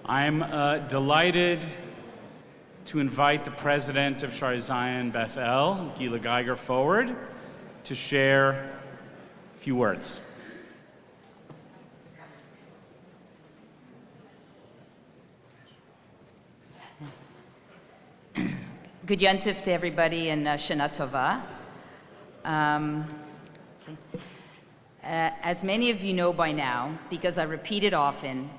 I'm delighted to invite the president of Shar Zion, Beth-El, Gila Geiger, forward to share a few words. Good Yontif to everybody and Shana Tova. As many of you know by now, because I repeat it often,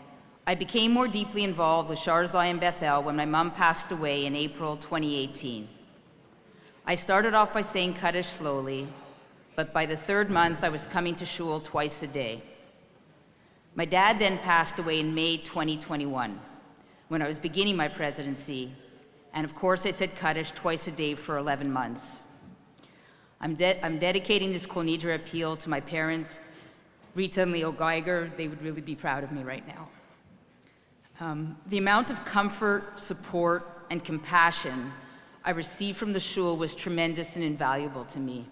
I became more deeply involved with Shar Zion Beth-El when my mom passed away in April 2018. I started off by saying Kaddish slowly, but by the third month I was coming to shul twice a day. My dad then passed away in May 2021, when I was beginning my presidency, and of course I said Kaddish twice a day for 11 months. I'm dedicating this Kol Nidre Appeal to my parents, Rita and Leo Geiger. They would really be proud of me right now. The amount of comfort, support, and compassion I received from the shul was tremendous and invaluable to me.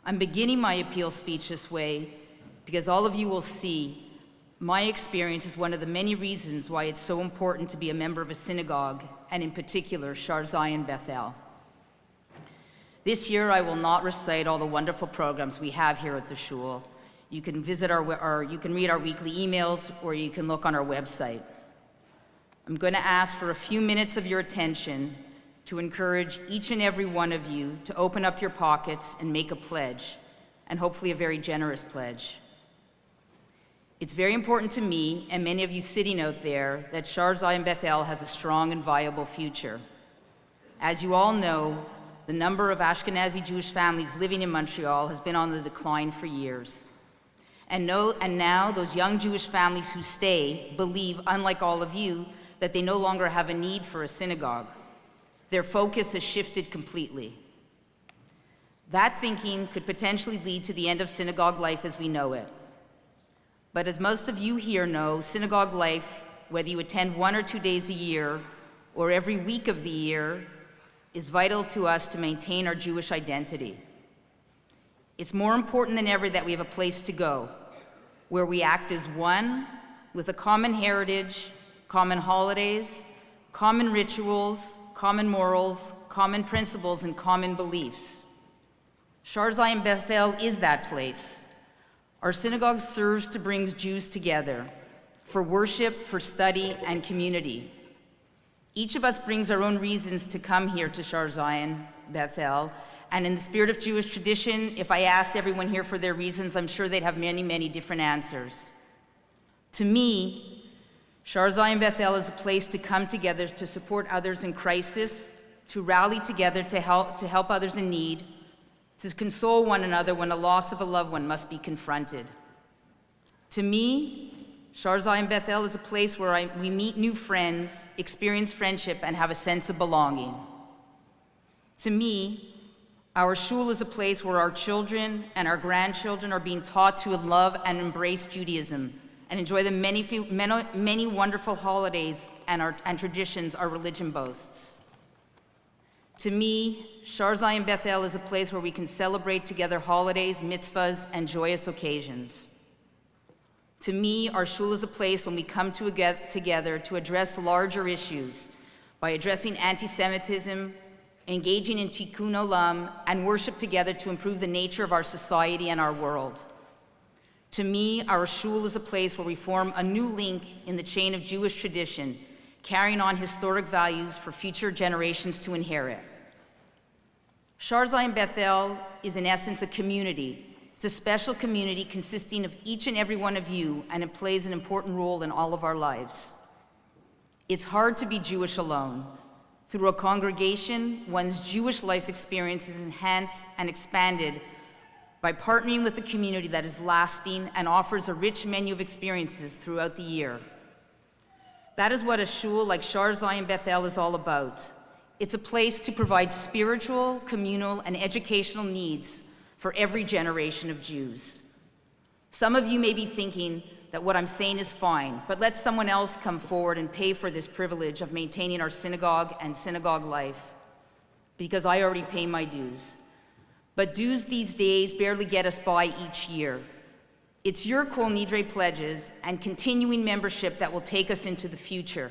I'm beginning my appeal speech this way because all of you will see my experience is one of the many reasons why it's so important to be a member of a synagogue, and in particular, Shar Zion Beth-El. This year, I will not recite all the wonderful programs we have here at the shul. You can visit you can read our weekly emails, or you can look on our website. I'm going to ask for a few minutes of your attention to encourage each and every one of you to open up your pockets and make a pledge, and hopefully a very generous pledge. It's very important to me, and many of you sitting out there, that Shar Zion Beth-El has a strong and viable future. As you all know, the number of Ashkenazi Jewish families living in Montreal has been on the decline for years. And now those young Jewish families who stay believe, unlike all of you, that they no longer have a need for a synagogue. Their focus has shifted completely. That thinking could potentially lead to the end of synagogue life as we know it. But as most of you here know, synagogue life, whether you attend 1 or 2 days a year or every week of the year, is vital to us to maintain our Jewish identity. It's more important than ever that we have a place to go, where we act as one, with a common heritage, common holidays, common rituals, common morals, common principles, and common beliefs. Shar Zion Beth-El is that place. Our synagogue serves to bring Jews together for worship, for study, and community. Each of us brings our own reasons to come here to Shar Zion Beth-El, and in the spirit of Jewish tradition, if I asked everyone here for their reasons, I'm sure they'd have many, many different answers. To me, Shar Zion Beth-El is a place to come together to support others in crisis, to rally together to help others in need, to console one another when a loss of a loved one must be confronted. To me, Shar Zion Beth-El is a place where we meet new friends, experience friendship, and have a sense of belonging. To me, our shul is a place where our children and our grandchildren are being taught to love and embrace Judaism and enjoy the many wonderful holidays and traditions our religion boasts. To me, Shar Zion Beth-El is a place where we can celebrate together holidays, mitzvahs, and joyous occasions. To me, our shul is a place when we come together to address larger issues by addressing anti-Semitism, engaging in tikkun olam, and worship together to improve the nature of our society and our world. To me, our shul is a place where we form a new link in the chain of Jewish tradition, carrying on historic values for future generations to inherit. Shar Zion Beth-El is in essence a community. It's a special community consisting of each and every one of you, and it plays an important role in all of our lives. It's hard to be Jewish alone. Through a congregation, one's Jewish life experience is enhanced and expanded by partnering with a community that is lasting and offers a rich menu of experiences throughout the year. That is what a shul like Shar Zion Beth-El is all about. It's a place to provide spiritual, communal, and educational needs for every generation of Jews. Some of you may be thinking that what I'm saying is fine, but let someone else come forward and pay for this privilege of maintaining our synagogue and synagogue life, because I already pay my dues. But dues these days barely get us by each year. It's your Kol Nidre pledges and continuing membership that will take us into the future.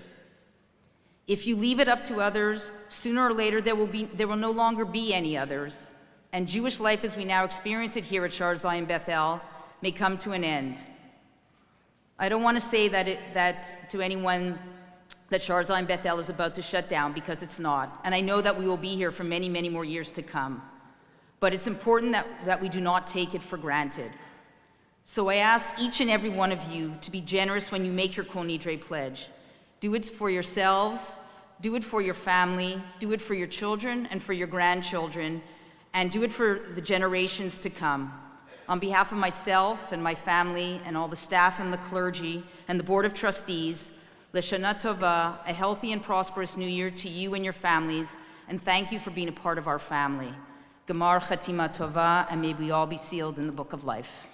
If you leave it up to others, sooner or later there will no longer be any others, and Jewish life as we now experience it here at Shar Zion Beth-El may come to an end. I don't want to say that to anyone that Shar Zion Beth-El is about to shut down, because it's not, and I know that we will be here for many, many more years to come. But it's important that we do not take it for granted. So I ask each and every one of you to be generous when you make your Kol Nidre pledge. Do it for yourselves, do it for your family, do it for your children and for your grandchildren, and do it for the generations to come. On behalf of myself and my family and all the staff and the clergy and the Board of Trustees, L'Shana Tova, a healthy and prosperous new year to you and your families, and thank you for being a part of our family. Gemar Chatima Tova, and may we all be sealed in the Book of Life.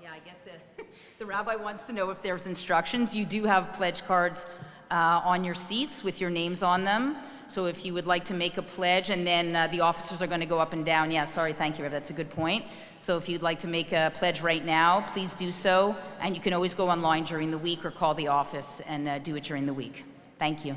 I guess the rabbi wants to know if there's instructions. You do have pledge cards on your seats with your names on them. So if you would like to make a pledge, and then the officers are going to go up and down. Yeah, sorry, thank you, Rabbi, that's a good point. So if you'd like to make a pledge right now, please do so. And you can always go online during the week or call the office and do it during the week. Thank you.